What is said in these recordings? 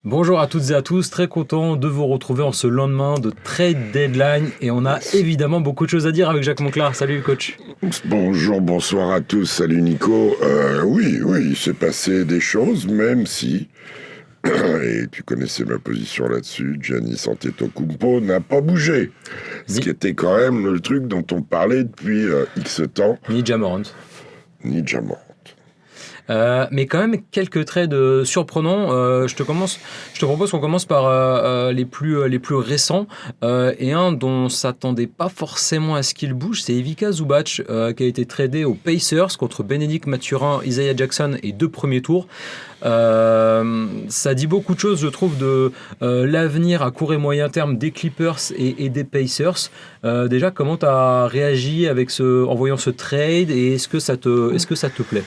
Bonjour à toutes et à tous, très content de vous retrouver en ce lendemain de trade deadline et on a évidemment beaucoup de choses à dire avec Jacques Monclar. Salut coach. Bonjour, bonsoir à tous, salut Nico. Oui, il s'est passé des choses, même si, et tu connaissais ma position là-dessus, Giannis Antetokounmpo n'a pas bougé. Ce qui était quand même le truc dont on parlait depuis X temps. Ni Ja Morant. Mais quand même quelques trades surprenants. Je te propose qu'on commence par les plus récents et un dont on s'attendait pas forcément à ce qu'il bouge, c'est Ivica Zubac qui a été tradé aux Pacers contre Bénédicte Mathurin, Isaiah Jackson et 2 premiers tours. Ça dit beaucoup de choses, je trouve, de l'avenir à court et moyen terme des Clippers et des Pacers. Déjà, comment tu as réagi en voyant ce trade et est-ce que ça te plaît?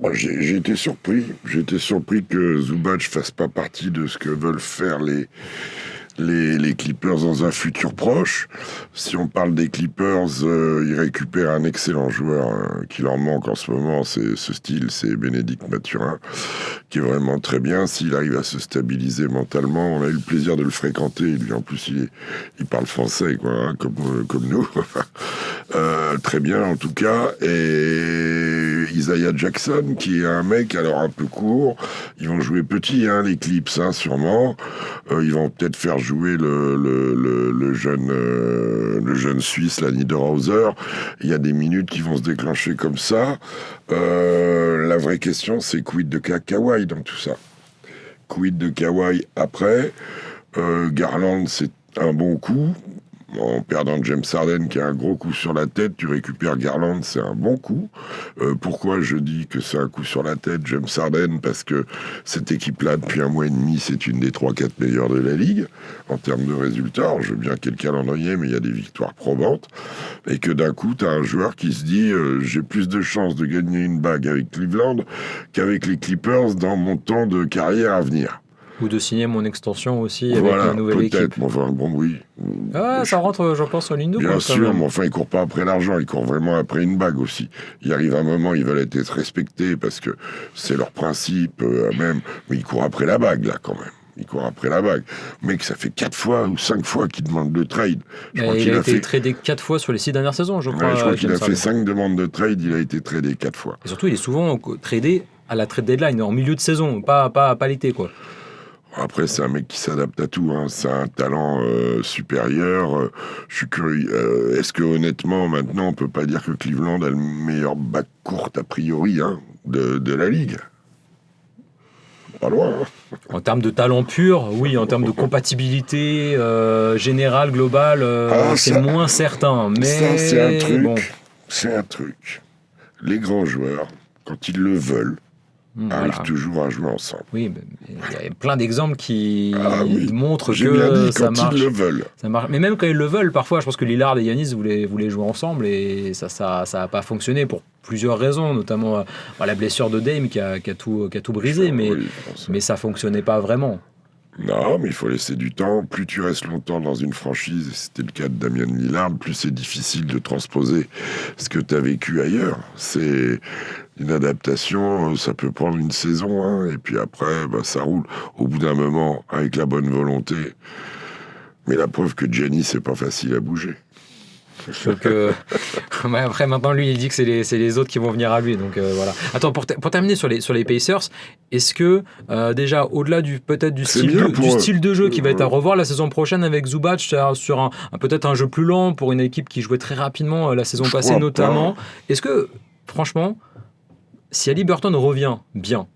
Moi, j'ai été surpris. J'ai été surpris que Zubac fasse pas partie de ce que veulent faire les Clippers dans un futur proche. Si on parle des Clippers, ils récupèrent un excellent joueur qui leur manque en ce moment. C'est ce style, c'est Bénédicte Mathurin, qui est vraiment très bien. S'il arrive à se stabiliser mentalement, on a eu le plaisir de le fréquenter. Lui, en plus, il parle français, quoi, hein, comme nous. Très bien, en tout cas. Et Isaiah Jackson, qui est un mec alors un peu court. Ils vont jouer petit, hein, les Clips, hein, sûrement. Ils vont peut-être faire jouer le jeune Suisse, la Niederhauser. Il y a des minutes qui vont se déclencher comme ça. La vraie question, c'est quid de Kawhi dans tout ça? Quid de Kawhi après? Garland, c'est un bon coup. En perdant James Harden qui a un gros coup sur la tête, tu récupères Garland, c'est un bon coup. Pourquoi je dis que c'est un coup sur la tête, James Harden? Parce que cette équipe-là, depuis 1 mois et demi, c'est une des 3-4 meilleures de la Ligue, en termes de résultats. Alors, je veux bien qu'il y ait le calendrier, mais il y a des victoires probantes. Et que d'un coup, tu as un joueur qui se dit j'ai plus de chances de gagner une bague avec Cleveland qu'avec les Clippers dans mon temps de carrière à venir. Ou de signer mon extension aussi avec la nouvelle équipe. Enfin, bon, oui. Ça rentre, je pense, en ligne de compte. Bien sûr, mais enfin, ils courent pas après l'argent, ils courent vraiment après une bague aussi. Il arrive un moment, ils veulent être respectés parce que c'est leur principe, même. Mais ils courent après la bague, là, quand même. Il court après la bague. Mec, ça fait 4 fois ou 5 fois qu'il demande de trade. Il a été tradé 4 fois sur les 6 dernières saisons, je crois. Je crois qu'il a fait 5 demandes de trade, il a été tradé 4 fois. Et surtout, il est souvent tradé à la trade deadline, en milieu de saison, pas l'été, quoi. Après, c'est un mec qui s'adapte à tout. Hein. C'est un talent supérieur. Je suis curieux. Est-ce que honnêtement, maintenant, on peut pas dire que Cleveland a le meilleur backcourt a priori de la ligue? Pas loin. Hein. En termes de talent pur, oui. En termes de compatibilité générale, globale, c'est moins certain. Mais ça, c'est un truc. Bon. C'est un truc. Les grands joueurs, quand ils le veulent, arrivent toujours à jouer ensemble. Oui, il y a plein d'exemples qui montrent J'ai que bien dit, ça quand marche. Ils le veulent. Ça marche. Mais même quand ils le veulent, parfois, je pense que Lillard et Giannis voulaient jouer ensemble et ça a pas fonctionné pour plusieurs raisons, notamment la blessure de Dame qui a tout brisé, mais ça fonctionnait pas vraiment. Non, mais il faut laisser du temps. Plus tu restes longtemps dans une franchise, et c'était le cas de Damian Lillard, plus c'est difficile de transposer ce que tu as vécu ailleurs. C'est une adaptation, ça peut prendre une saison, hein, et puis après, ça roule. Au bout d'un moment, avec la bonne volonté. Mais la preuve que Giannis, c'est pas facile à bouger. Donc, après, maintenant, lui, il dit que c'est les autres qui vont venir à lui. Donc, voilà. Attends, pour terminer sur les Pacers, est-ce que, déjà, au-delà peut-être du style de jeu qui va être à revoir la saison prochaine avec Zubac, sur peut-être un jeu plus lent pour une équipe qui jouait très rapidement la saison passée, notamment, est-ce que, franchement, si Haliburton revient bien,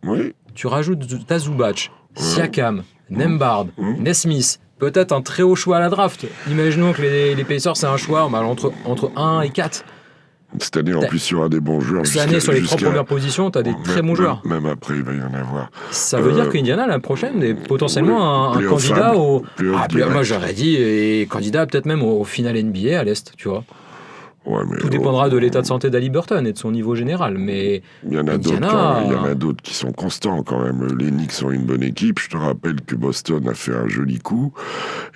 tu rajoutes ta Zubac, Siakam, Nembhard, Nesmith, peut-être un très haut choix à la draft. Imaginons que les Pacers, c'est un choix entre 1 et 4. Cette année, en plus, il y aura des bons joueurs. Cette année, sur les 3 premières positions, tu as des très bons joueurs. Même après, il va y en avoir. Ça veut dire qu'Indiana, la prochaine, est potentiellement un candidat au... moi, j'aurais dit, candidat peut-être même au final NBA à l'Est, tu vois. Ouais, mais tout dépendra de l'état de santé d'Haliburton et de son niveau général. Mais il y en a d'autres qui sont constants quand même. Les Knicks sont une bonne équipe. Je te rappelle que Boston a fait un joli coup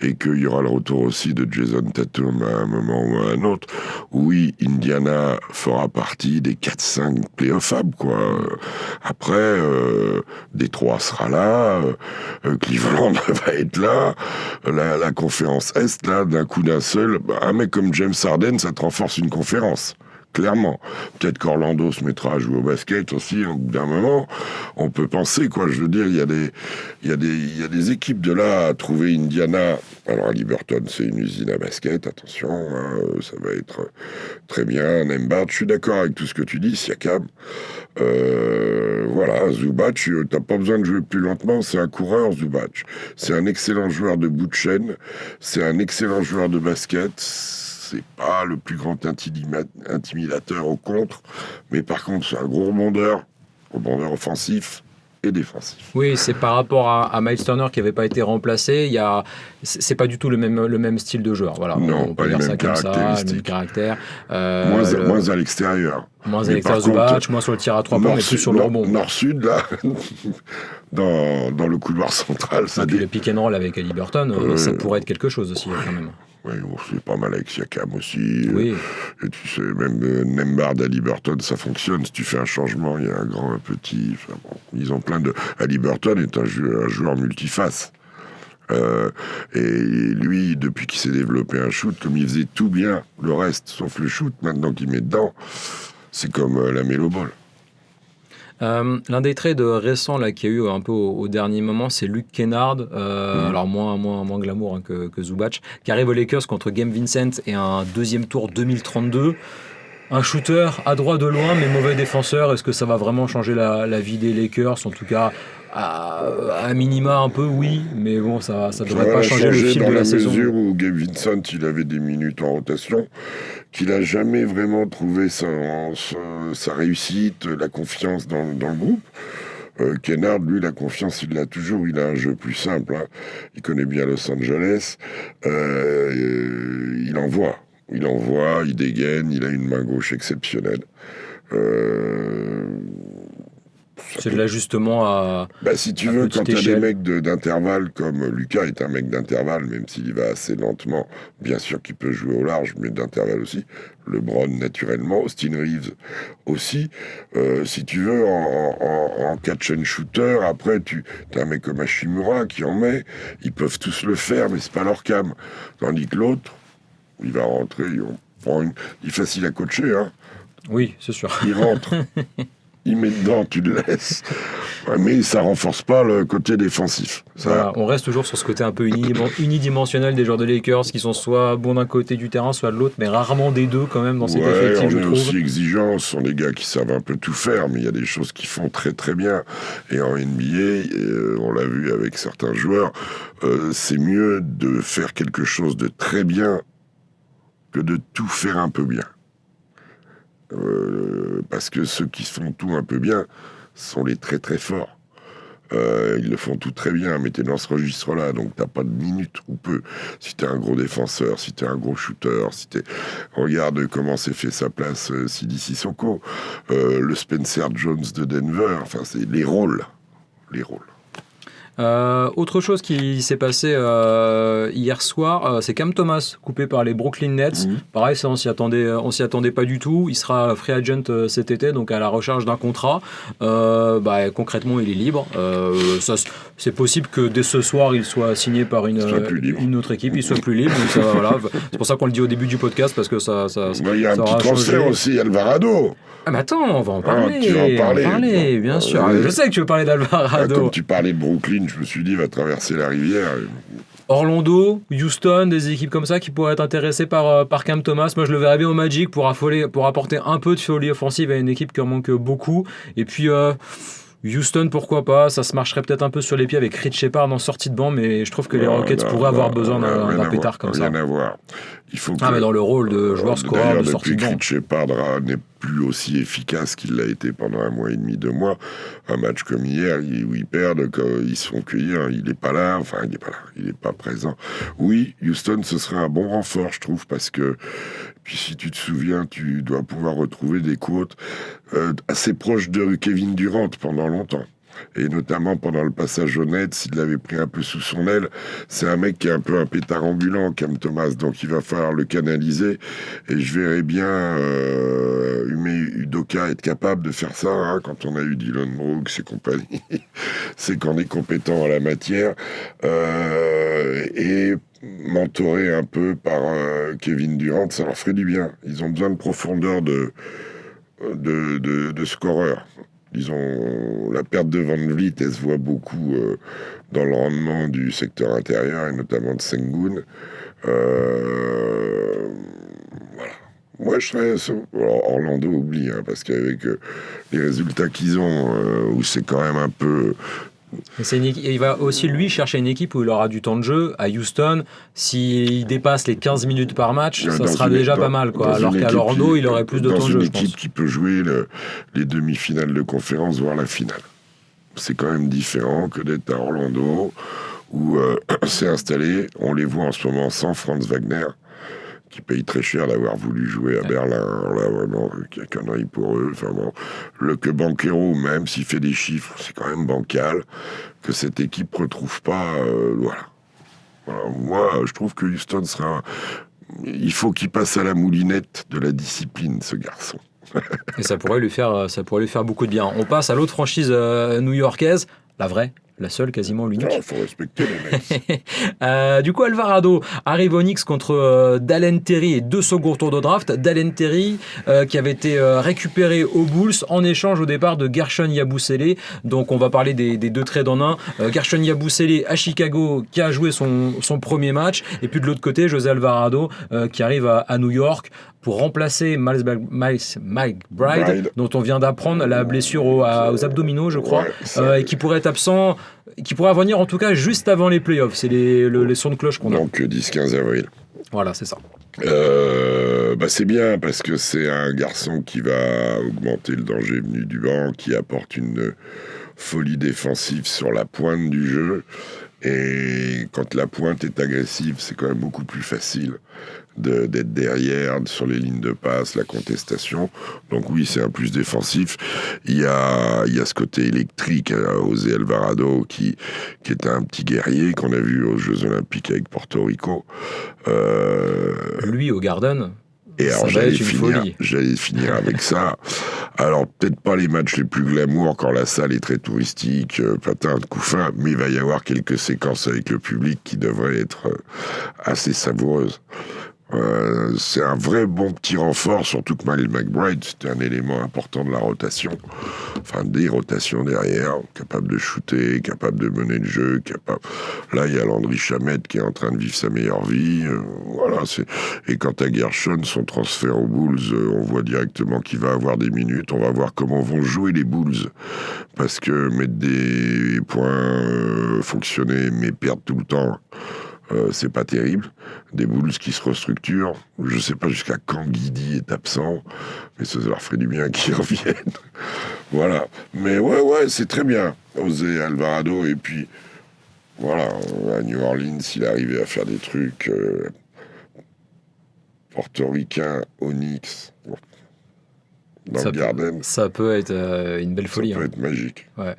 et qu'il y aura le retour aussi de Jason Tatum à un moment ou à un autre. Oui, Indiana fera partie des 4-5 playoffables, quoi. Après, Détroit sera là, Cleveland va être là, la conférence Est, là, d'un coup d'un seul, un mec comme James Harden, ça te renforce une conférence. Clairement. Peut-être qu'Orlando se mettra à jouer au basket aussi, au bout d'un moment. On peut penser, quoi. Je veux dire, il y a des équipes de là à trouver Indiana. Alors, Haliburton, c'est une usine à basket, attention, hein, ça va être très bien. Nembhard, je suis d'accord avec tout ce que tu dis, Siakam. Voilà, Zubac, t'as pas besoin de jouer plus lentement, c'est un coureur, Zubac. C'est un excellent joueur de bout de chaîne, c'est un excellent joueur de basket. C'est pas le plus grand intimidateur au contre, mais par contre, c'est un gros rebondeur offensif et défensif. Oui, c'est par rapport à Miles Turner qui n'avait pas été remplacé. C'est pas du tout le même style de joueur. Voilà, non, on pas peut les dire mêmes ça comme ça, caractéristiques. le même caractère. Moins à l'extérieur. Moins à l'extérieur du match, moins sur le tir à 3 points, mais plus sur le rebond. Nord-sud, là, dans le couloir central. Et puis le pick and roll avec Haliburton, ça pourrait être quelque chose aussi, quand même. Oui, c'est pas mal avec Siakam aussi. Oui. Et tu sais, même Nembhard, Haliburton, ça fonctionne. Si tu fais un changement, il y a un grand, un petit. Enfin, bon, ils ont plein de. Haliburton est un joueur multiface. Et lui, depuis qu'il s'est développé un shoot, comme il faisait tout bien, le reste, sauf le shoot, maintenant qu'il met dedans, c'est comme la Melo Ball. L'un des trades récents là, qu'il y a eu un peu au dernier moment, c'est Luke Kennard, alors moins glamour hein, que Zubac, qui arrive aux Lakers contre Gabe Vincent et un deuxième tour 2032. Un shooter à droit de loin, mais mauvais défenseur. Est-ce que ça va vraiment changer la vie des Lakers ? En tout cas, à minima un peu, oui, mais bon, ça devrait pas changer le fil de la saison. Dans la mesure où Gabe Vincent, il avait des minutes en rotation, qu'il n'a jamais vraiment trouvé sa réussite, la confiance dans le groupe. Kennard, lui, la confiance, il l'a toujours. Il a un jeu plus simple. Hein. Il connaît bien Los Angeles. Il envoie. Il dégaine, il a une main gauche exceptionnelle. C'est de l'ajustement à. Si tu veux, quand tu as des mecs d'intervalle, comme Lucas est un mec d'intervalle, même s'il va assez lentement, bien sûr qu'il peut jouer au large, mais d'intervalle aussi. LeBron, naturellement, Austin Reeves aussi. Si tu veux, en catch and shooter, après, tu as un mec comme Hachimura qui en met. Ils peuvent tous le faire, mais c'est pas leur cam. Tandis que l'autre, il va rentrer, il est facile à coacher, hein. Oui, c'est sûr. Il rentre, il met dedans, tu le laisses. Ouais, mais ça renforce pas le côté défensif. Voilà, on reste toujours sur ce côté un peu unidimensionnel des joueurs de Lakers qui sont soit bons d'un côté du terrain, soit de l'autre, mais rarement des deux quand même dans cet effectif, je trouve. On est aussi exigeants, ce sont des gars qui savent un peu tout faire, mais il y a des choses qu'ils font très très bien. Et en NBA, on l'a vu avec certains joueurs, c'est mieux de faire quelque chose de très bien que de tout faire un peu bien. Parce que ceux qui font tout un peu bien sont les très très forts. Ils le font tout très bien, mais t'es dans ce registre-là, donc t'as pas de minutes ou peu. Si t'es un gros défenseur, si t'es un gros shooter, regarde comment s'est fait sa place Sidi Sissoko, le Spencer Jones de Denver, enfin c'est les rôles. Autre chose qui s'est passé hier soir, c'est Cam Thomas coupé par les Brooklyn Nets. Pareil, ça, on s'y attendait pas du tout. Il sera free agent cet été, donc à la recherche d'un contrat. Concrètement, il est libre. C'est possible que dès ce soir, il soit signé par une autre équipe, il soit plus libre. Donc ça, voilà. C'est pour ça qu'on le dit au début du podcast, parce que ça il y a un petit transfert aussi, Alvarado. Ah mais attends, on va en parler. Tu vas en parler, bien sûr. Je sais que tu veux parler d'Alvarado. Comme tu parlais de Brooklyn, je me suis dit, il va traverser la rivière. Orlando, Houston, des équipes comme ça qui pourraient être intéressées par Cam Thomas. Moi, je le verrais bien au Magic pour apporter un peu de folie offensive à une équipe qui en manque beaucoup. Et puis Houston, pourquoi pas. Ça se marcherait peut-être un peu sur les pieds avec Rich Shepard en sortie de banc, mais je trouve que les Rockets pourraient avoir besoin d'un pétard comme ça. Rien à voir. Il faut mais dans le rôle de joueur scoreur de sortie de banc. Rich Shepard n'est plus aussi efficace qu'il l'a été pendant 1 mois et demi, 2 mois. Un match comme hier, où ils perdent, ils se font cueillir, il n'est pas là, il n'est pas présent. Oui, Houston, ce serait un bon renfort, je trouve, parce que Puis si tu te souviens, tu dois pouvoir retrouver des quotes assez proches de Kevin Durant pendant longtemps. Et notamment pendant le passage au Nets, s'il l'avait pris un peu sous son aile, c'est un mec qui est un peu un pétard ambulant, Cam Thomas, donc il va falloir le canaliser. Et je verrais bien Udoka être capable de faire ça, hein, quand on a eu Dylan Brooks et compagnie. C'est qu'on est compétent en la matière. Et mentoré un peu par Kevin Durant, ça leur ferait du bien. Ils ont besoin de profondeur de scoreurs. Disons, la perte de Van Vliet, elle se voit beaucoup dans le rendement du secteur intérieur, et notamment de Sengun. Voilà. Moi, je serais... Alors, Orlando oublie, hein, parce qu'avec les résultats qu'ils ont, où c'est quand même un peu... Il va aussi, lui, chercher une équipe où il aura du temps de jeu. À Houston, s'il dépasse les 15 minutes par match, ça sera déjà pas mal, quoi. Alors qu'à Orlando, il aurait plus de temps de jeu, je pense. Dans une équipe qui peut jouer les demi-finales de conférence, voire la finale. C'est quand même différent que d'être à Orlando, où c'est installé. On les voit en ce moment sans Franz Wagner, qui paye très cher d'avoir voulu jouer à Berlin. Là, vraiment, quelle connerie pour eux. Enfin bon, que Banchero, même s'il fait des chiffres, c'est quand même bancal. Que cette équipe ne retrouve pas... voilà. Moi, je trouve que Houston sera... Il faut qu'il passe à la moulinette de la discipline, ce garçon. Et ça pourrait lui faire beaucoup de bien. On passe à l'autre franchise new-yorkaise, la vraie. La seule, quasiment l'unique. Il faut respecter les mecs. Du coup, Alvarado arrive au Knicks contre Dalen Terry et 2 second tours de draft. Dalen Terry qui avait été récupéré aux Bulls en échange au départ de Gershon Yabusele. Donc on va parler des 2 trades en un. Gershon Yabusele à Chicago qui a joué son premier match. Et puis de l'autre côté, José Alvarado qui arrive à New York pour remplacer Mike Bride, dont on vient d'apprendre la blessure aux abdominaux, je crois, et qui pourrait être absent, qui pourrait venir en tout cas juste avant les playoffs. C'est les sons de cloche qu'on a. Donc 10-15 avril. Voilà, c'est ça. C'est bien parce que c'est un garçon qui va augmenter le danger venu du banc, qui apporte une folie défensive sur la pointe du jeu. Et quand la pointe est agressive, c'est quand même beaucoup plus facile d'être derrière, sur les lignes de passe, la contestation. Donc oui, c'est un plus défensif. Il y a ce côté électrique à José Alvarado qui est un petit guerrier qu'on a vu aux Jeux Olympiques avec Porto Rico. Lui, au Garden... Et alors, j'allais finir avec ça. Alors, peut-être pas les matchs les plus glamour quand la salle est très touristique, patin de couffin, mais il va y avoir quelques séquences avec le public qui devraient être assez savoureuses. C'est un vrai bon petit renfort, surtout que Malcolm McBride, c'était un élément important de la rotation. Enfin, des rotations derrière, capable de shooter, capable de mener le jeu, capable... Là, il y a Landry Shamet qui est en train de vivre sa meilleure vie. Voilà, Et quant à Gershon, son transfert aux Bulls, on voit directement qu'il va avoir des minutes. On va voir comment vont jouer les Bulls. Parce que mettre des points, fonctionner, mais perdre tout le temps... c'est pas terrible. Des Bulls qui se restructurent. Je sais pas jusqu'à quand Guidi est absent, mais ça leur ferait du bien qu'ils reviennent. Voilà. Mais ouais, c'est très bien. José Alvarado, et puis voilà, à New Orleans, il est arrivé à faire des trucs portoricains, Onyx, dans le Garden. Ça peut être une belle folie. Ça peut être magique. Ouais.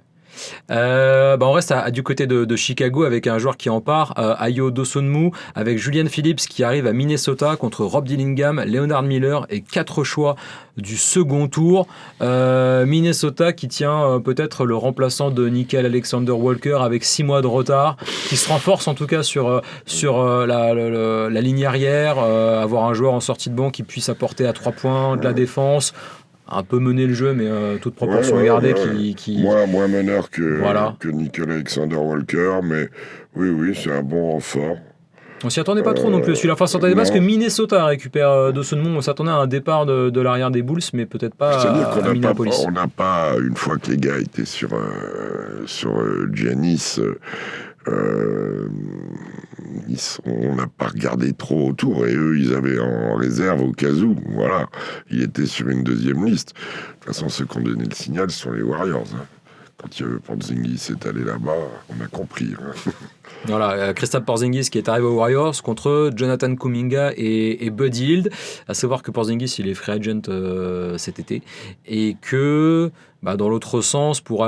On reste du côté de Chicago avec un joueur qui en part, Ayo Dosunmu, avec Julian Phillips qui arrive à Minnesota contre Rob Dillingham, Leonard Miller et 4 choix du second tour. Minnesota qui tient peut-être le remplaçant de Nickel Alexander-Walker avec 6 mois de retard, qui se renforce en tout cas sur la ligne arrière, avoir un joueur en sortie de banc qui puisse apporter à 3 points de la défense, un peu mener le jeu, mais toute proportion gardée. Qui... Moins meneur que Nickel Alexander-Walker, mais oui, c'est un bon renfort. On s'y attendait pas trop non plus. Celui-là, on s'attendait pas parce que Minnesota récupère Dosunmu. On s'attendait à un départ de l'arrière des Bulls, mais peut-être pas à Minneapolis. On n'a pas, une fois que les gars étaient sur Giannis, on n'a pas regardé trop autour, et eux, ils avaient en réserve au cas où. Voilà, il était sur une deuxième liste. De toute façon, ceux qui ont donné le signal, ce sont les Warriors. Quand Porzingis est allé là-bas, on a compris. Hein. Voilà, Kristaps Porzingis qui est arrivé aux Warriors contre Jonathan Kuminga et Buddy Hield. À savoir que Porzingis, il est free agent cet été. Et que, dans l'autre sens, pour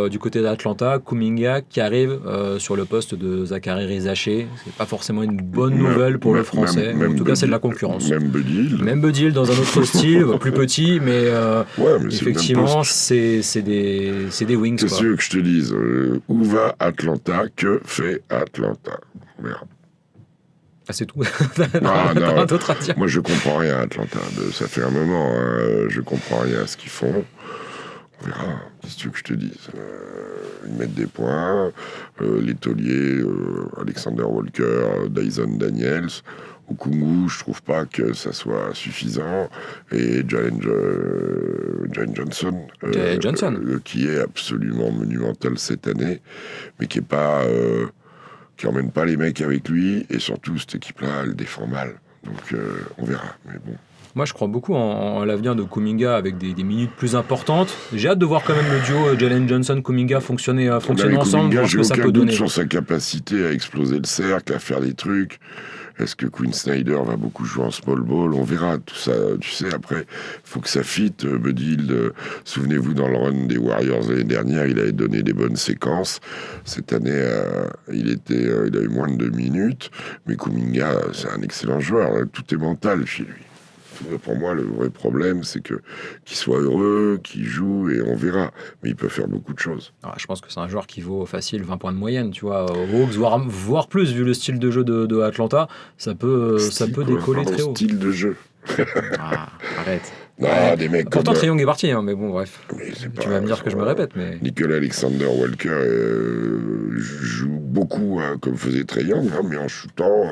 du côté d'Atlanta, Kuminga qui arrive sur le poste de Zachary Rizaché. C'est pas forcément une bonne nouvelle pour le français. En tout cas, c'est de la concurrence. Même Buddy Hield dans un autre style, plus petit, mais effectivement, c'est des wings. Qu'est-ce que tu veux que je te dise où va Atlanta? Que fait Atlanta? Merde. Ah, c'est tout. non. D'autre à dire. Moi, je comprends rien à Atlanta. Ça fait un moment. Je comprends rien à ce qu'ils font. On verra. Qu'est-ce que tu veux que je te dise Ils mettent des points. Les tauliers, Alexander Walker, Dyson Daniels. Okungu, je trouve pas que ça soit suffisant. Et Jalen Johnson, qui est absolument monumental cette année, mais qui est pas, qui emmène pas les mecs avec lui. Et surtout, cette équipe-là, elle défend mal. Donc, on verra. Mais bon. Moi, je crois beaucoup en l'avenir de Kuminga avec des minutes plus importantes. J'ai hâte de voir quand même le duo Jalen Johnson-Kuminga fonctionner ensemble. Kuminga, voir ce que ça peut donner. J'ai aucun doute sur sa capacité à exploser le cercle, à faire des trucs. Est-ce que Quinn Snyder va beaucoup jouer en small ball? On verra tout ça. Tu sais, après, il faut que ça fitte. Buddy Hield, souvenez-vous, dans le run des Warriors l'année dernière, il avait donné des bonnes séquences. Cette année, il a eu moins de 2 minutes. Mais Kuminga, c'est un excellent joueur. Tout est mental chez lui. Pour moi, le vrai problème, c'est qu'il soit heureux, qu'il joue, et on verra. Mais il peut faire beaucoup de choses. Je pense que c'est un joueur qui vaut facile 20 points de moyenne, tu vois. Hawks, voire plus, vu le style de jeu de Atlanta, ça peut décoller très haut. Style de jeu. Arrête. Non, des mecs pourtant, Trae Young est parti, mais bon, bref. Mais tu vas me dire que je me répète, mais... Nicolas Alexander Walker joue beaucoup, comme faisait Trae Young, mais en shootant,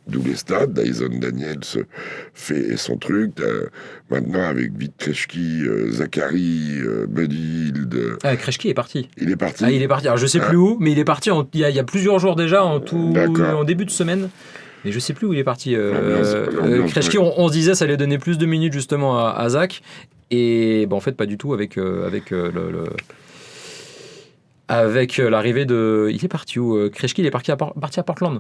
d'où les stats. Dyson Daniels fait son truc. Maintenant, avec Vit Krejci, Zachary, Buddy Hield... Krejci est parti. Il est parti. Il est parti. Alors, je sais plus où, mais il est parti il y a plusieurs jours déjà, en début de semaine. Mais je sais plus où il est parti. Krejci, on se disait ça allait donner plus de minutes justement à Zach. Et en fait, pas du tout avec l'arrivée de... Il est parti où Krejci, il est parti à Portland.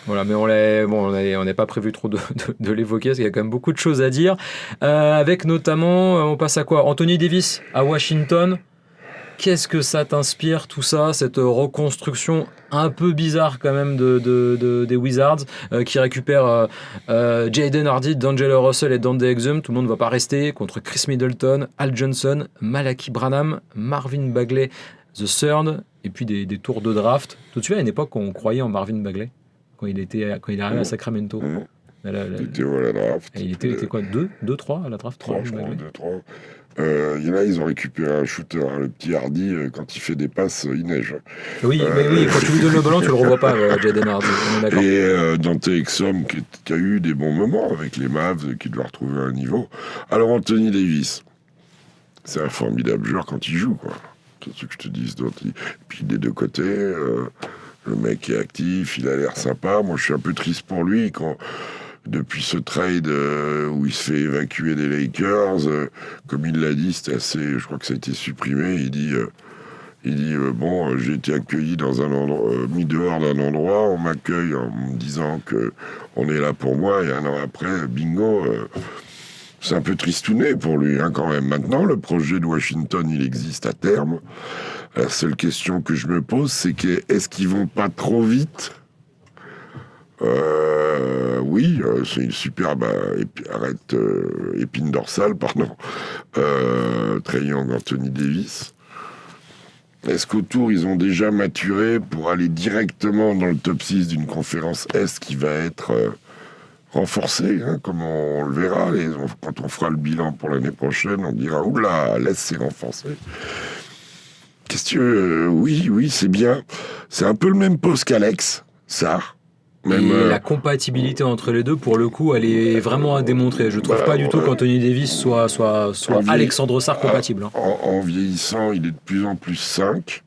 Voilà, mais on n'est pas prévu trop de l'évoquer parce qu'il y a quand même beaucoup de choses à dire. Avec notamment, on passe à quoi? Anthony Davis à Washington. Qu'est-ce que ça t'inspire, tout ça, cette reconstruction un peu bizarre quand même des Wizards qui récupèrent Jaden Hardy, D'Angelo Russell et Dante Exum. Tout le monde ne va pas rester contre Chris Middleton, Al Johnson, Malaki Branham, Marvin Bagley, The Third, et puis des tours de draft. Tout de suite, à une époque, on croyait en Marvin Bagley quand il est arrivé à Sacramento. Il était où à la draft? Il était quoi, 2-3 à la draft? 3, je crois, 2-3. Ils ont récupéré un shooter, le petit Hardy, quand il fait des passes, il neige. Oui, quand tu lui donnes le ballon, tu le revois pas, Jaden Hardy. Et Dante Exum, qui a eu des bons moments avec les Mavs, qui doit retrouver un niveau. Alors, Anthony Davis, c'est un formidable joueur quand il joue, quoi. C'est ce que je te dis. Et puis, des deux côtés, le mec est actif, il a l'air sympa. Moi, je suis un peu triste pour lui depuis ce trade où il se fait évacuer des Lakers, comme il l'a dit, c'était assez... Je crois que ça a été supprimé. Il dit j'ai été accueilli dans un endroit, mis dehors d'un endroit, on m'accueille en me disant que on est là pour moi, et un an après, bingo. C'est un peu tristouné pour lui, quand même. Maintenant, le projet de Washington, il existe à terme. La seule question que je me pose, c'est est-ce qu'ils vont pas trop vite? Oui, c'est une superbe épine dorsale, pardon. Trae Young, Anthony Davis. Est-ce qu'autour, ils ont déjà maturé pour aller directement dans le top 6 d'une conférence Est qui va être renforcée, comme on le verra. Quand on fera le bilan pour l'année prochaine, on dira « Oula, l'Est s'est renforcé ». Oui, c'est bien. C'est un peu le même poste qu'Alex, ça. La compatibilité entre les deux, pour le coup, elle est vraiment à démontrer. Je trouve pas du tout qu'Anthony Davis soit Alexandre Sarr compatible. En vieillissant, il est de plus en plus 5.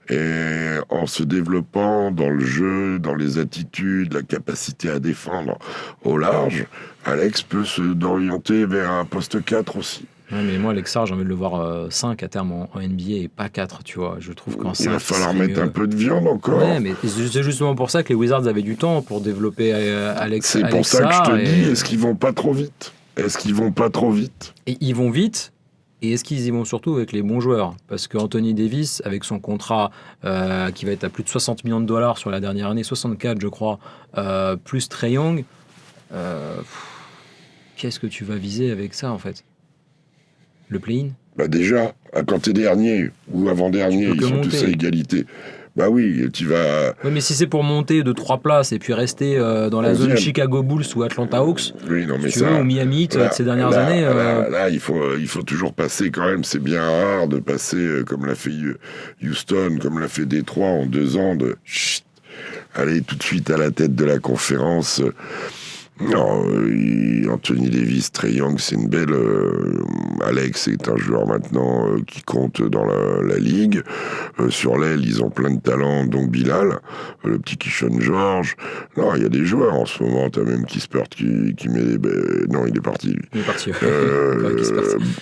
Et en se développant dans le jeu, dans les attitudes, la capacité à défendre au large, Alex peut se d'orienter vers un poste 4 aussi. Ouais, mais moi, Lexar, j'ai envie de le voir 5 à terme en NBA et pas 4, tu vois. Je trouve qu'en 5, il va falloir mettre un peu de viande encore. Ouais, mais c'est justement pour ça que les Wizards avaient du temps pour développer Alex. C'est pour ça que je te dis, est-ce qu'ils vont pas trop vite? Et ils vont vite. Et est-ce qu'ils y vont surtout avec les bons joueurs? Parce que Anthony Davis, avec son contrat qui va être à plus de 60 millions de dollars sur la dernière année, 64 je crois, plus Trae Young, qu'est-ce que tu vas viser avec ça en fait? Le play-in? Bah déjà, quand t'es dernier ou avant-dernier, ils sont tous à égalité. Bah oui, tu vas... Oui, mais si c'est pour monter de 3 places et puis rester dans la zone Chicago Bulls ou Atlanta Hawks, oui, non, mais tu veux, ou Miami de ces dernières années... Là, il faut toujours passer quand même. C'est bien rare de passer comme l'a fait Houston, comme l'a fait Détroit en 2 ans, de aller tout de suite à la tête de la conférence. Non, Anthony Davis, Trae Young, c'est une belle... Alex est un joueur maintenant qui compte dans la ligue. Sur l'aile, ils ont plein de talents, donc Bilal, le petit Kishon George. Non, il y a des joueurs en ce moment. T'as même Kispert qui met des... Non, il est parti, lui. Il est parti,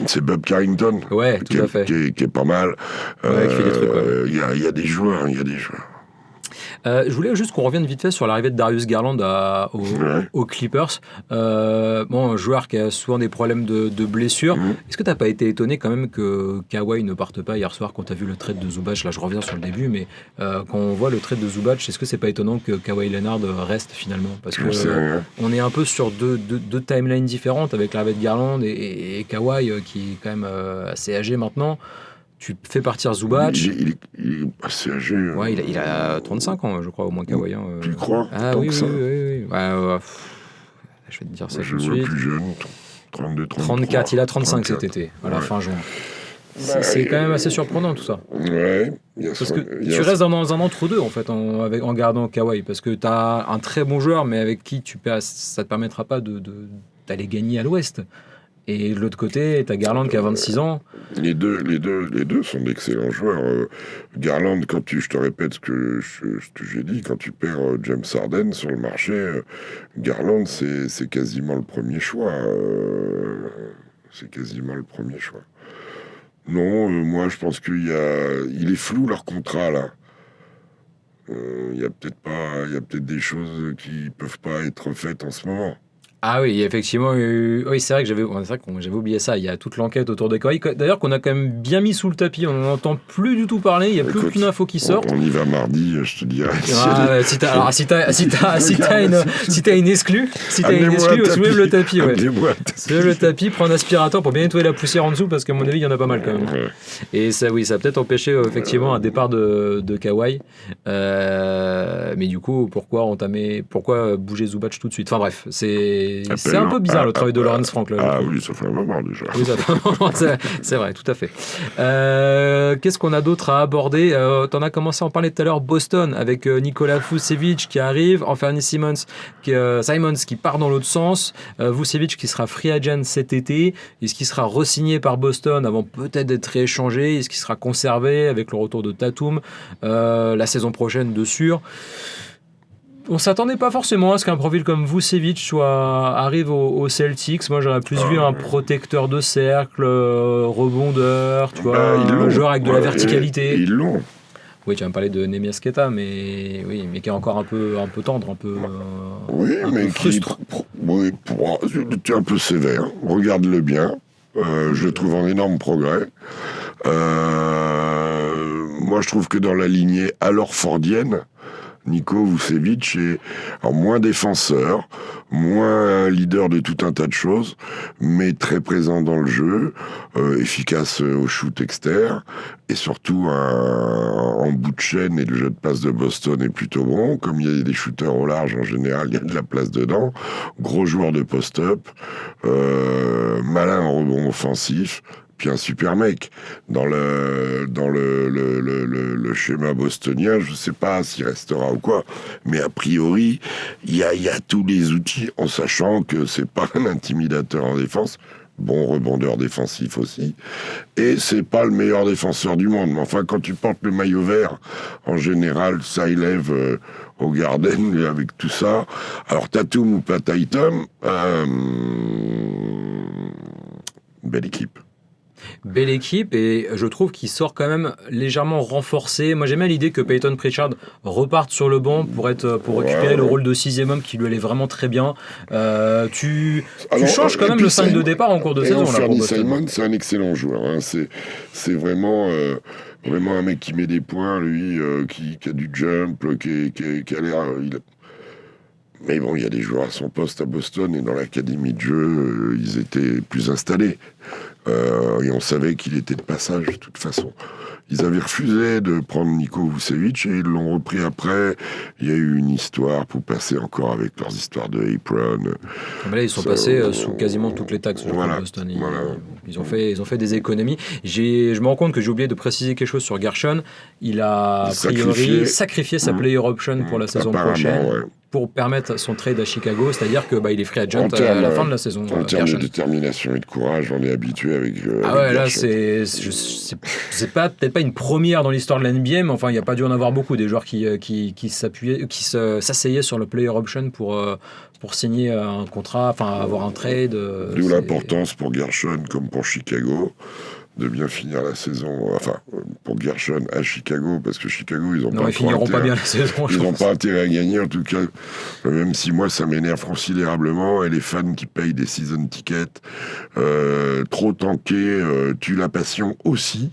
c'est Bob Carrington. Ouais, tout à fait. Qui est pas mal. Ouais, qui fait des trucs, ouais. Il y a des joueurs, je voulais juste qu'on revienne vite fait sur l'arrivée de Darius Garland aux Clippers. Un joueur qui a souvent des problèmes de blessures. Est-ce que tu n'as pas été étonné quand même que Kawhi ne parte pas hier soir quand tu as vu le trade de Zubac? Là, je reviens sur le début, mais quand on voit le trade de Zubac, est-ce que c'est pas étonnant que Kawhi Leonard reste finalement? Parce que on est un peu sur deux timelines différentes avec l'arrivée de Garland et Kawhi qui est quand même assez âgé maintenant. Tu fais partir Zubac. Il est assez âgé. Ouais, il a 35 ans, je crois, au moins Kawhi. Tu crois? Ah oui, oui. Ouais, je vais te dire ça tout de suite. Plus jeune, 32, 33. 34, il a 35 cet été, à la fin juin. C'est quand même assez surprenant tout ça. Ouais. Parce que tu restes dans un entre-deux en fait, en gardant Kawhi, parce que tu as un très bon joueur, mais avec qui ça ne te permettra pas d'aller gagner à l'Ouest. Et de l'autre côté, t'as Garland qui a 26 ans. Les deux sont d'excellents joueurs. Garland, je te répète ce que j'ai dit, quand tu perds James Harden sur le marché, Garland, c'est quasiment le premier choix. Non, moi, je pense il est flou leur contrat, là. Il y a peut-être des choses qui peuvent pas être faites en ce moment. Ah oui, effectivement, oui, c'est vrai que j'avais oublié ça. Il y a toute l'enquête autour de Kawhi. D'ailleurs, qu'on a quand même bien mis sous le tapis. On n'en entend plus du tout parler. Il n'y a plus aucune info qui sort. On y va mardi, je te dirai. Si t'as une exclue, soulève le tapis. Ouais. Soulève le tapis, prends un aspirateur pour bien nettoyer la poussière en dessous, parce qu'à mon avis, il y en a pas mal quand même. Ouais. Et ça, oui, ça a peut-être empêché effectivement un départ de Kawhi. Mais du coup, pourquoi bouger Zubac tout de suite? Enfin bref, c'est un peu bizarre le travail de Lawrence Frank. Là, oui, ça fait un moment déjà. Oui, ça fait un moment, c'est vrai, tout à fait. Qu'est-ce qu'on a d'autre à aborder? T'en as commencé à en parler tout à l'heure, Boston, avec Nikola Vucevic qui arrive, Anthony Simons qui part dans l'autre sens, Vucevic qui sera free agent cet été, est-ce qu'il sera re-signé par Boston avant peut-être d'être rééchangé, est-ce qu'il sera conservé avec le retour de Tatum la saison prochaine de sûr? On s'attendait pas forcément à ce qu'un profil comme Vucevic arrive aux Celtics. Moi, j'aurais plus vu un protecteur de cercle, rebondeur, tu vois, un joueur avec de la verticalité. Ils l'ont. Oui, tu vas me parler de Neemias Queta, mais qui est encore un peu tendre, un peu. Frustre. Tu es un peu sévère. Regarde-le bien. Je le trouve en énorme progrès. Moi, je trouve que dans la lignée alors fordienne, Nico Vucevic est moins défenseur, moins leader de tout un tas de choses, mais très présent dans le jeu, efficace au shoot externe, et surtout en bout de chaîne, et le jeu de passe de Boston est plutôt bon. Comme il y a des shooters au large, en général, il y a de la place dedans. Gros joueur de post-up, malin en rebond offensif, puis un super mec. Dans le schéma bostonien, je sais pas s'il restera ou quoi, mais a priori, il y a tous les outils, en sachant que c'est pas un intimidateur en défense, bon rebondeur défensif aussi, et c'est pas le meilleur défenseur du monde. Mais enfin, quand tu portes le maillot vert, en général, ça élève au Garden, avec tout ça. Alors, Tatum ou pas Tatum, belle équipe. Belle équipe, et je trouve qu'il sort quand même légèrement renforcé. Moi, j'aime bien l'idée que Peyton Pritchard reparte sur le banc pour récupérer le rôle de 6e homme qui lui allait vraiment très bien. Tu changes quand même le 5 de départ en cours de saison. Fernie Simon, c'est un excellent joueur. Hein. C'est vraiment un mec qui met des points, lui, qui a du jump, qui a l'air... Mais bon, il y a des joueurs à son poste à Boston et dans l'académie de jeu, ils étaient plus installés. Et on savait qu'il était de passage de toute façon. Ils avaient refusé de prendre Niko Vucevic et ils l'ont repris après. Il y a eu une histoire pour passer encore avec leurs histoires de apron. Mais là, ils sont passés sous quasiment toutes les taxes de Boston. Ils ont fait des économies. Je me rends compte que j'ai oublié de préciser quelque chose sur Gershon. Il a a priori sacrifié sa player option pour la saison prochaine. Ouais. Pour permettre son trade à Chicago, c'est-à-dire que il est free agent à la fin de la saison. En termes de détermination et de courage, on est habitué avec. Là, c'est peut-être pas une première dans l'histoire de la NBA, mais enfin, il n'y a pas dû en avoir beaucoup des joueurs qui s'asseyaient sur le player option pour signer un contrat, enfin avoir un trade. D'où l'importance pour Gershon comme pour Chicago de bien finir la saison, pour Gershon à Chicago, parce que Chicago, ils finiront pas bien la saison. Ils n'ont pas intérêt à gagner, en tout cas, même si moi, ça m'énerve considérablement, et les fans qui payent des season tickets, trop tankés, tuent la passion aussi,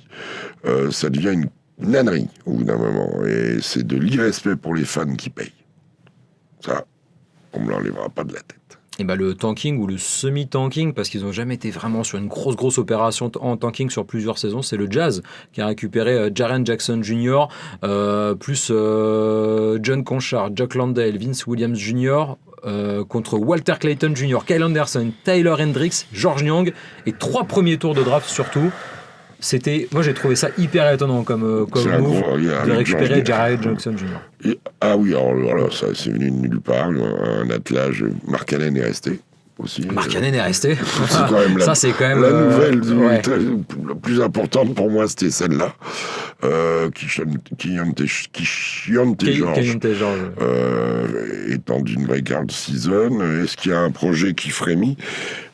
ça devient une nannerie au bout d'un moment, et c'est de l'irrespect pour les fans qui payent. Ça, on me l'enlèvera pas de la tête. Et le tanking ou le semi-tanking, parce qu'ils n'ont jamais été vraiment sur une grosse opération en tanking sur plusieurs saisons, c'est le Jazz qui a récupéré Jaren Jackson Jr., plus John Conchard, Jock Landale, Vince Williams Jr., contre Walter Clayton Jr., Kyle Anderson, Tyler Hendricks, George Niang, et 3 premiers tours de draft surtout. Moi j'ai trouvé ça hyper étonnant comme move de récupérer Jaren Jackson Jr. Alors là, ça c'est venu de nulle part, un attelage. Mark Allen est resté aussi. Mark Allen est resté. C'est quand même la nouvelle la plus importante pour moi, c'était celle-là. Keyonte George étant d'une regarde season. Est-ce qu'il y a un projet qui frémit?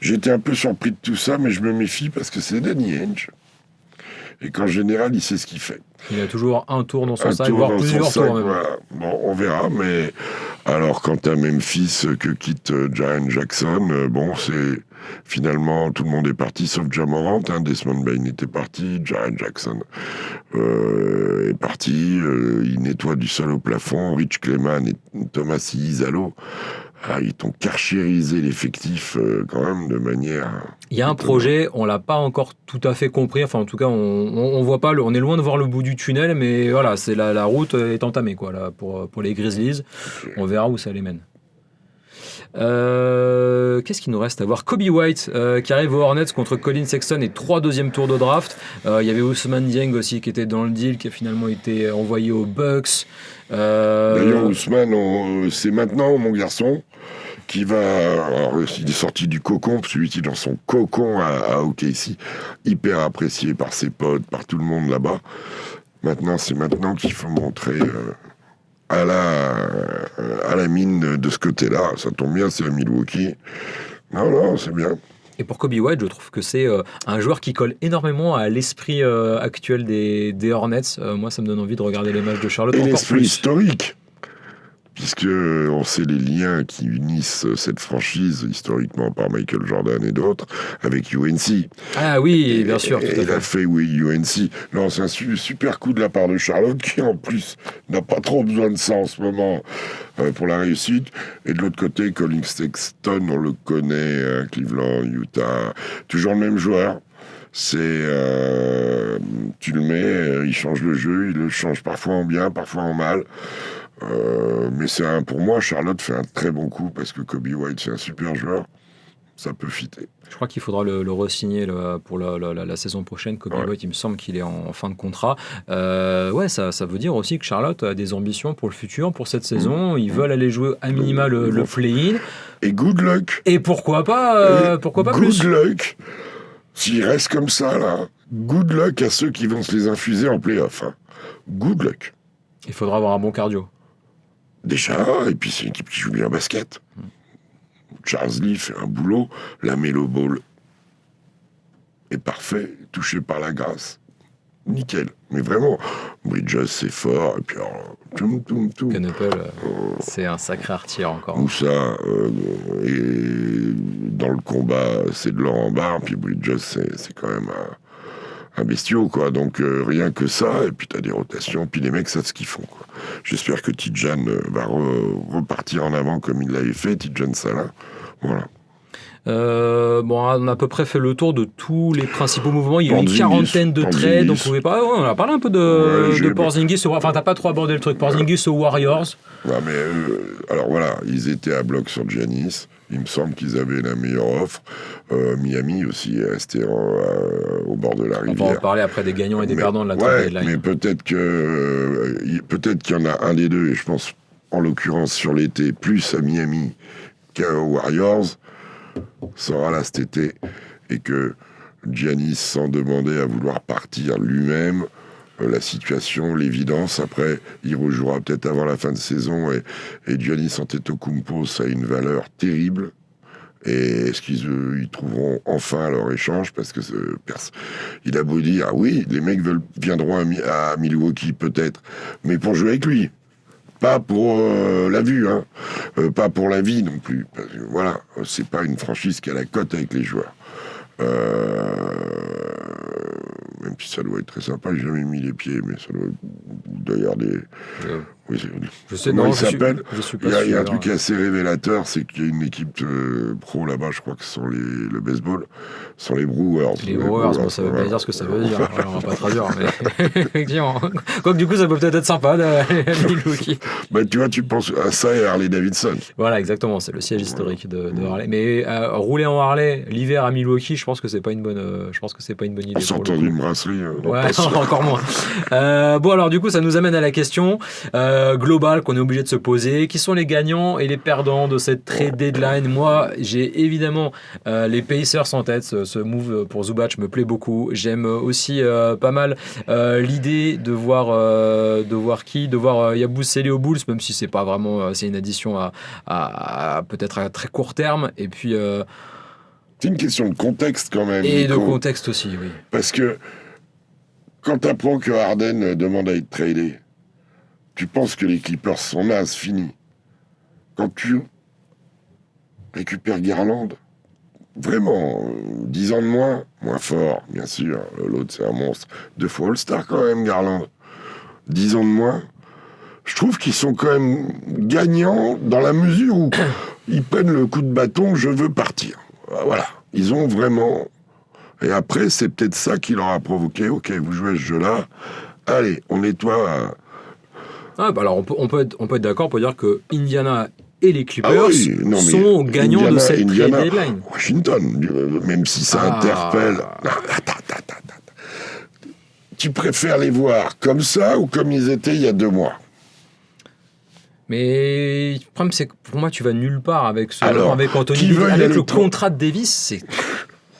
J'étais un peu surpris de tout ça, mais je me méfie parce que c'est Danny Ainge. Et qu'en général, il sait ce qu'il fait. Il a toujours un tour dans son sac, voire plusieurs tours même. Voilà. Bon, on verra, mais alors quant à Memphis que quitte Jaren Jackson, c'est finalement tout le monde est parti sauf Ja Morant. Desmond Bane était parti, Jaren Jackson est parti. Il nettoie du sol au plafond. Rich Kleiman et Thomas Izzalo. Ils t'ont carchérisé l'effectif quand même de manière... Il y a un projet, on l'a pas encore tout à fait compris, enfin en tout cas on voit pas, on est loin de voir le bout du tunnel, mais voilà, c'est la route est entamée pour les Grizzlies, on verra où ça les mène. Qu'est-ce qu'il nous reste à voir? Kobe White qui arrive aux Hornets contre Colin Sexton et 3 deuxièmes tours de draft. Il y avait Ousmane Dieng aussi qui était dans le deal, qui a finalement été envoyé aux Bucks. D'ailleurs Ousmane, c'est maintenant mon garçon qui va... Alors, il est sorti du cocon, celui qui est dans son cocon à OKC, hyper apprécié par ses potes, par tout le monde là-bas. C'est maintenant qu'il faut montrer à la mine de ce côté-là. Ça tombe bien, c'est à Milwaukee. Non, c'est bien. Et pour Kobe White, je trouve que c'est un joueur qui colle énormément à l'esprit actuel des Hornets. Moi, ça me donne envie de regarder les matchs de Charlotte encore l'esprit plus. Historique, puisque on sait les liens qui unissent cette franchise, historiquement par Michael Jordan et d'autres, avec UNC. Ah oui, bien sûr. Il a fait UNC. Non, c'est un super coup de la part de Charlotte, qui en plus n'a pas trop besoin de ça en ce moment pour la réussite. Et de l'autre côté, Colin Sexton, on le connaît, Cleveland, Utah, toujours le même joueur. Tu le mets, il change le jeu, il le change parfois en bien, parfois en mal. Mais pour moi, Charlotte fait un très bon coup parce que Kobe White, c'est un super joueur. Ça peut fitter. Je crois qu'il faudra le re-signer pour la saison prochaine. Kobe White, il me semble qu'il est en fin de contrat. Ça veut dire aussi que Charlotte a des ambitions pour le futur, pour cette saison. Ils veulent aller jouer à minima le play-in. Et good luck. Et pourquoi pas plus. Good luck. S'il reste comme ça, là, good luck à ceux qui vont se les infuser en play-off. Good luck. Il faudra avoir un bon cardio. Déjà, et puis c'est une équipe qui joue bien au basket. Charles Lee fait un boulot, la Melo Ball. est parfait, touché par la grâce. Nickel. Mais vraiment, Bridges, c'est fort. Et puis, alors, tout. Knuppel, c'est un sacré artier encore. Moussa, et dans le combat, c'est de l'or en barre. Puis Bridges, c'est quand même un bestiau, quoi. Donc, rien que ça. Et puis, t'as des rotations. Puis les mecs savent ce qu'ils font, quoi. J'espère que Tidjane va repartir en avant comme il l'avait fait, Tidjane Salah. Voilà. On a à peu près fait le tour de tous les principaux mouvements. Il y a eu une quarantaine de trades, donc on pouvait pas. Ouais, on a parlé un peu de Porzingis. Enfin, t'as pas trop abordé le truc. Porzingis aux Warriors. Ouais, mais alors voilà, ils étaient à bloc sur Giannis. Il me semble qu'ils avaient la meilleure offre. Miami aussi est resté au bord de la rivière. On va en parler après des gagnants et des perdants de la trade deadline. Mais peut-être qu'il y en a un des deux, et je pense en l'occurrence sur l'été, plus à Miami qu'aux Warriors, sera là cet été, et que Giannis, sans demander à vouloir partir lui-même, la situation, l'évidence, après, il rejouera peut-être avant la fin de saison, et Giannis Antetokounmpo, ça a une valeur terrible. Et est-ce qu'ils trouveront enfin leur échange? Parce que il a beau dire, ah oui, les mecs viendront à Milwaukee peut-être, mais pour jouer avec lui. Pas pour la vue, hein. Pas pour la vie non plus. Parce que, voilà, c'est pas une franchise qui a la cote avec les joueurs. Même si ça doit être très sympa, j'ai jamais mis les pieds, mais ça doit d'ailleurs des. Oui, je sais, comment non, il s'appelle. Je suis pas sûr. Il y a un truc assez révélateur, c'est qu'il y a une équipe pro là-bas, je crois que ce sont le baseball, ce sont les Brewers. Les Brewers, bon, ça veut pas dire ce que ça veut dire. Alors, on va pas traduire, mais effectivement. Quoique du coup, ça peut peut-être être sympa de Milwaukee. Bah, tu vois, tu penses à ça et à Harley Davidson. Voilà, exactement, c'est le siège historique de Harley. Mais rouler en Harley l'hiver à Milwaukee, je pense que c'est pas une bonne idée. En sortant d'une brasserie. Ouais, encore moins. Bon, alors du coup, ça nous amène à la question globale qu'on est obligé de se poser. Qui sont les gagnants et les perdants de cette trade deadline? Moi, j'ai évidemment les Pacers en tête. Ce move pour Zubac me plaît beaucoup. J'aime aussi pas mal l'idée de voir Yabusele aux Bulls, même si c'est pas vraiment, c'est une addition à peut-être à très court terme. Et puis c'est une question de contexte quand même. Et Nico. De contexte aussi, oui. Parce que quand tu apprends que Harden demande à être tradé, tu penses que les Clippers sont nazes, fini. Quand tu récupères Garland, vraiment, 10 ans de moins fort, bien sûr. L'autre, c'est un monstre. 2 fois All-Star quand même, Garland. 10 ans de moins. Je trouve qu'ils sont quand même gagnants dans la mesure où ils prennent le coup de bâton, je veux partir. Voilà. Ils ont vraiment... Et après, c'est peut-être ça qui leur a provoqué, ok, vous jouez à ce jeu-là, allez, on nettoie... alors on peut être d'accord pour dire que Indiana et les Clippers sont gagnants Indiana, de cette trade deadline. Washington, même si ça interpelle... Attends. Tu préfères les voir comme ça ou comme ils étaient il y a 2 mois? Mais le problème, c'est que pour moi, tu vas nulle part avec Anthony Davis. Avec le contrat de Davis,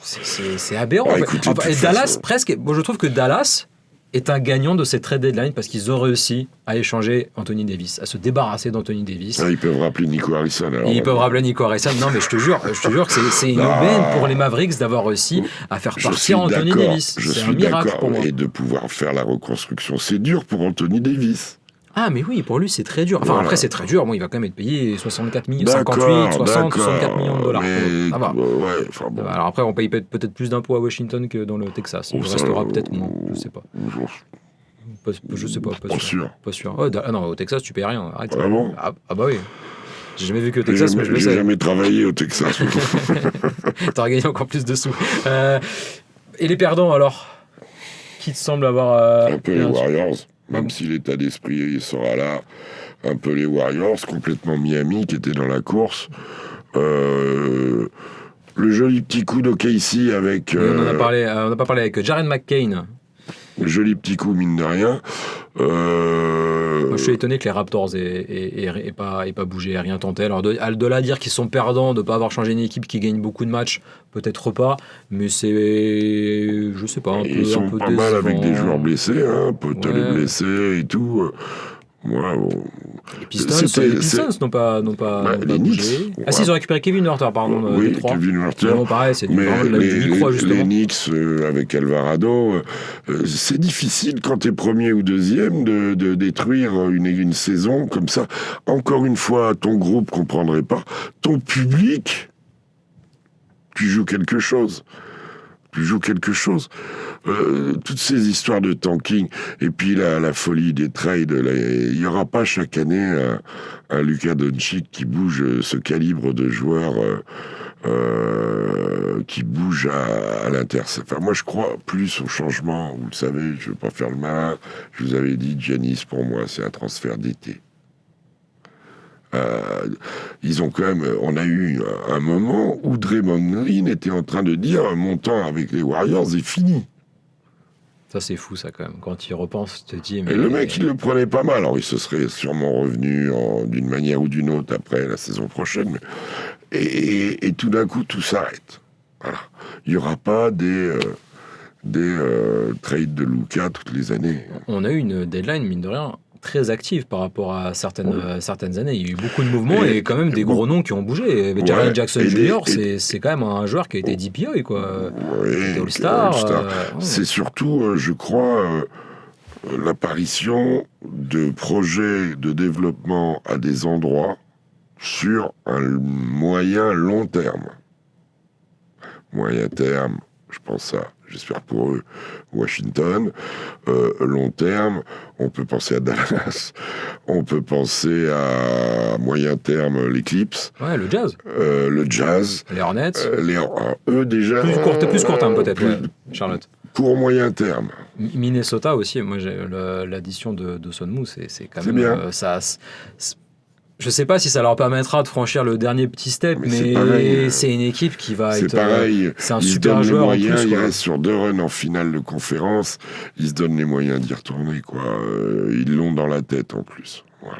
c'est aberrant. Ouais, écoutez, et Dallas, presque... Moi, je trouve que Dallas est un gagnant de cette trade deadline parce qu'ils ont réussi à échanger Anthony Davis, à se débarrasser d'Anthony Davis. Ils peuvent rappeler Nico Harrison. Rappeler Nico Harrison. Non, mais je te jure que c'est une aubaine pour les Mavericks d'avoir réussi à faire partir Anthony Davis. C'est un miracle pour moi. Et de pouvoir faire la reconstruction, c'est dur pour Anthony Davis. Ah, mais oui, pour lui, c'est très dur. Enfin, après, c'est très dur. Bon, il va quand même être payé 64 millions, 58, 60, 64 millions de dollars. Mais... Ça va. Ouais, enfin bon. Alors après, on paye peut-être plus d'impôts à Washington que dans le Texas. Il restera peut-être moins, je sais pas. Je sais pas, pas sûr. Pas sûr. Non, au Texas, tu payes rien. Arrête. Ah bon? Ah bah oui. J'ai jamais vu que au Texas, mais je le sais. J'ai jamais travaillé au Texas. T'auras gagné encore plus de sous. Et les perdants, alors? Qui te semble avoir... un peu les Warriors. Même si l'état d'esprit sera là, un peu les Warriors, complètement Miami, qui était dans la course. Le joli petit coup d'OKC avec... on n'a pas parlé avec Jaren McCain. Le joli petit coup, mine de rien. Moi, je suis étonné que les Raptors aient pas bougé, aient rien tenté. Alors, de là à dire qu'ils sont perdants, de ne pas avoir changé une équipe qui gagne beaucoup de matchs, peut-être pas, mais c'est, je sais pas, Ils sont pas mal avec des joueurs blessés, hein, Potel est blessé et tout. Moi, les Pistons n'ont pas les bougé. Knicks, si, ils ont récupéré Kevin Huerter, pardon. oui, Kevin Huerter. Bon, pareil, c'est vraiment du micro, justement. Les Knicks, avec Alvarado, c'est difficile quand t'es premier ou deuxième de détruire une saison comme ça. Encore une fois, ton groupe comprendrait pas. Ton public, tu joues quelque chose. Toutes ces histoires de tanking, et puis la folie des trades, il n'y aura pas chaque année un Luka Doncic qui bouge ce calibre de joueur qui bouge à l'intercept. Enfin, moi, je crois plus au changement. Vous le savez, je ne veux pas faire le malin. Je vous avais dit, Giannis, pour moi, c'est un transfert d'été. Ils ont quand même, on a eu un moment où Draymond Green était en train de dire mon temps avec les Warriors est fini. Ça c'est fou ça quand même. Quand il repense, tu te dis. Et le mec il le prenait pas mal. Alors il se serait sûrement revenu d'une manière ou d'une autre après la saison prochaine. Et tout d'un coup tout s'arrête. Voilà. Il n'y aura pas des trades de Luka toutes les années. On a eu une deadline mine de rien très active par rapport à certaines années. Il y a eu beaucoup de mouvements et quand même des gros noms qui ont bougé. Jaren Jackson Jr., c'est quand même un joueur qui a été DPOY, quoi. Oui, All-Star. C'est surtout, je crois, l'apparition de projets de développement à des endroits sur un moyen long terme. Moyen terme, je pense à, j'espère pour eux, Washington. Long terme, on peut penser à Dallas, on peut penser à moyen terme les Clips. Ouais, le Jazz. Les Hornets. Eux déjà. Plus court terme peut-être, Charlotte. Pour moyen terme. Minnesota aussi, moi j'ai l'addition de Sonmou, c'est quand même bien. Je sais pas si ça leur permettra de franchir le dernier petit step, mais c'est une équipe qui va être. C'est pareil. C'est un super joueur en plus. Il reste sur 2 runs en finale de conférence. Ils se donnent les moyens d'y retourner, quoi. Ils l'ont dans la tête en plus. Voilà.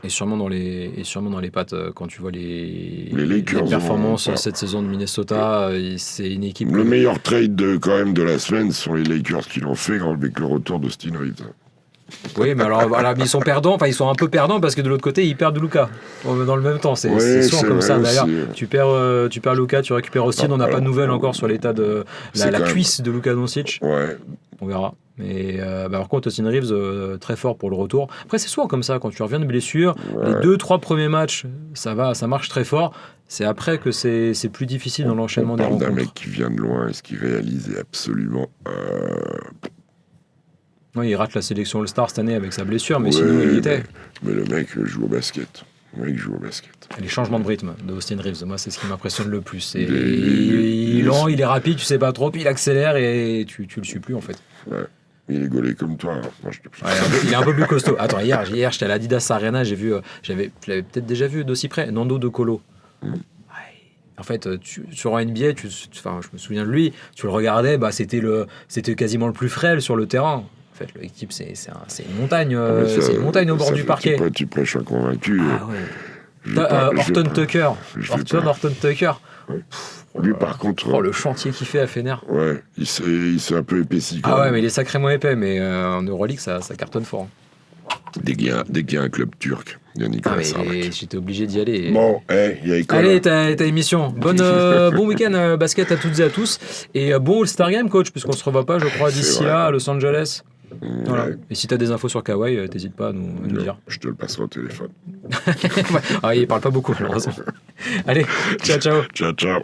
Et sûrement dans les pattes quand tu vois les Lakers, performances cette saison de Minnesota, c'est une équipe. Le meilleur trade quand même de la semaine sont les Lakers qui l'ont fait avec le retour de Austin Reeves. Oui, mais alors voilà, ils sont perdants, enfin ils sont un peu perdants parce que de l'autre côté ils perdent Luka dans le même temps. C'est souvent comme ça d'ailleurs. Tu perds Luka, tu récupères Austin. On n'a pas de nouvelles encore sur l'état de la cuisse de Luka Doncic. Ouais. On verra. Mais par contre, Austin Reeves très fort pour le retour. Après, c'est souvent comme ça quand tu reviens de blessure. Ouais. Les 2-3 premiers matchs, ça marche très fort. C'est après que c'est plus difficile dans l'enchaînement des rencontres. D'un mec qui vient de loin et ce qu'il réalise est absolument. Oui, il rate la sélection All-Star cette année avec sa blessure, mais sinon il y était. Mais le mec joue au basket. Et les changements de rythme de Austin Reeves, moi c'est ce qui m'impressionne le plus. Il est lent, il est rapide, tu sais pas trop, puis il accélère et tu le suis plus en fait. Ouais. Il est gaulé comme toi. Moi, il est un peu plus costaud. Attends, hier j'étais à l'Adidas Arena, je l'avais peut-être déjà vu d'aussi près, Nando De Colo. En fait, sur un NBA, je me souviens de lui, tu le regardais, c'était quasiment le plus frêle sur le terrain. En fait, l'équipe, c'est une montagne, c'est une montagne au bord du parquet. Tu prêches un convaincu. Ah ouais. Horton Tucker. Ouais. Lui, par contre. Le chantier qu'il fait à Fener. Ouais, il s'est un peu épaissi. Ah ouais, mais il est sacrément épais, mais en Euroleague, ça cartonne fort. Dès qu'il y a un club turc, il y a Nicolas Sarlak. J'étais obligé d'y aller. Bon, il y a école. Allez, ta émission. Bon week-end basket à toutes et à tous. Et bon All-Star Game, coach, puisqu'on se revoit pas, je crois, d'ici là, à Los Angeles. Voilà. Ouais. Et si tu as des infos sur Kawhi, t'hésites pas à nous dire. Je te le passerai au téléphone. Il parle pas beaucoup, malheureusement. Allez, ciao. Ciao.